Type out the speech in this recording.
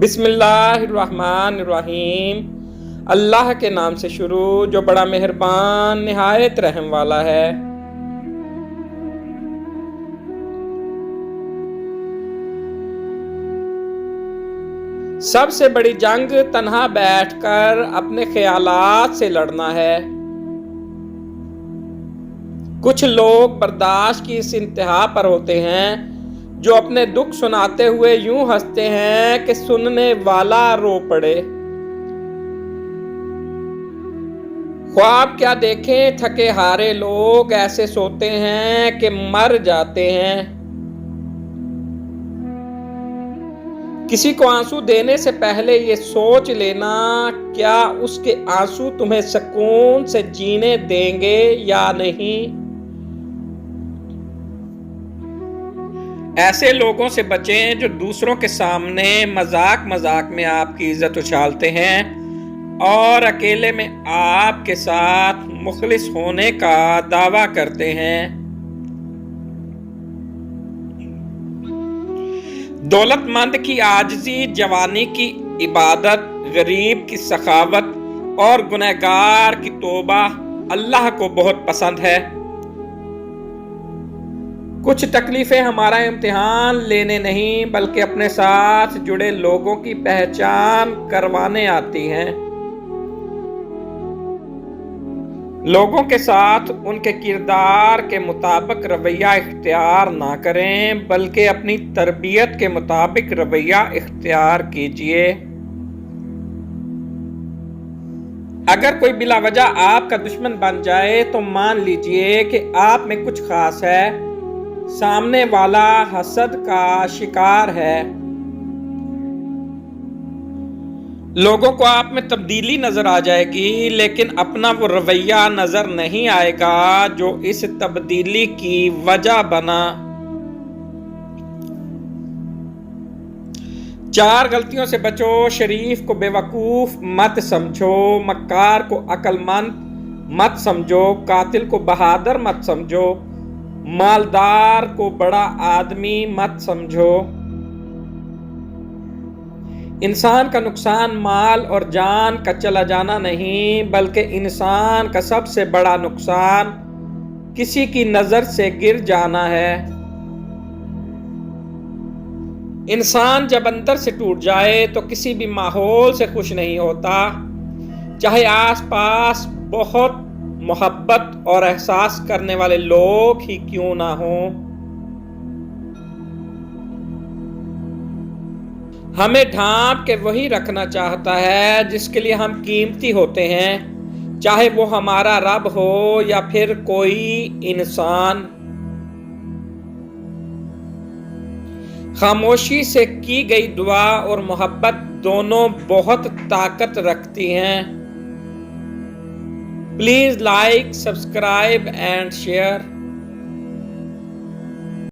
बिस्मिल्लाहिर्रहमानिर्रहीम। अल्लाह के नाम से शुरू जो बड़ा मेहरबान निहायत रहम वाला है। सबसे बड़ी जंग तन्हा बैठकर अपने ख्यालात से लड़ना है। कुछ लोग बर्दाश्त की इस इंतहा पर होते हैं जो अपने दुख सुनाते हुए यूं हंसते हैं कि सुनने वाला रो पड़े। ख्वाब क्या देखें थके हारे लोग ऐसे सोते हैं कि मर जाते हैं। किसी को आंसू देने से पहले ये सोच लेना क्या उसके आंसू तुम्हें सुकून से जीने देंगे या नहीं। ऐसे लोगों से बचें जो दूसरों के सामने मजाक मजाक में आपकी इज्जत उछालते हैं और अकेले में आपके साथ मुखलिस होने का दावा करते हैं। दौलतमंद की आजिज़ी, जवानी की इबादत, गरीब की सखावत और गुनहगार की तौबा अल्लाह को बहुत पसंद है। कुछ तकलीफें हमारा इम्तिहान लेने नहीं बल्कि अपने साथ जुड़े लोगों की पहचान करवाने आती हैं। लोगों के साथ उनके किरदार के मुताबिक रवैया इख्तियार ना करें बल्कि अपनी तरबियत के मुताबिक रवैया इख्तियार कीजिए। अगर कोई बिला वजह आपका दुश्मन बन जाए तो मान लीजिए कि आप में कुछ खास है, सामने वाला हसद का शिकार है। लोगों को आप में तब्दीली नजर आ जाएगी लेकिन अपना वो रवैया नजर नहीं आएगा जो इस तब्दीली की वजह बना। 4 गलतियों से बचो। शरीफ को बेवकूफ मत समझो, मक्कार को अक्लमंद मत समझो, कातिल को बहादुर मत समझो, मालदार को बड़ा आदमी मत समझो। इंसान का नुकसान माल और जान का चला जाना नहीं बल्कि इंसान का सबसे बड़ा नुकसान किसी की नजर से गिर जाना है। इंसान जब अंदर से टूट जाए तो किसी भी माहौल से खुश नहीं होता, चाहे आसपास बहुत मोहब्बत और एहसास करने वाले लोग ही क्यों ना हों। हमें ढांप के वही रखना चाहता है जिसके लिए हम कीमती होते हैं, चाहे वो हमारा रब हो या फिर कोई इंसान। खामोशी से की गई दुआ और मोहब्बत दोनों बहुत ताकत रखती हैं। Please like, subscribe and share.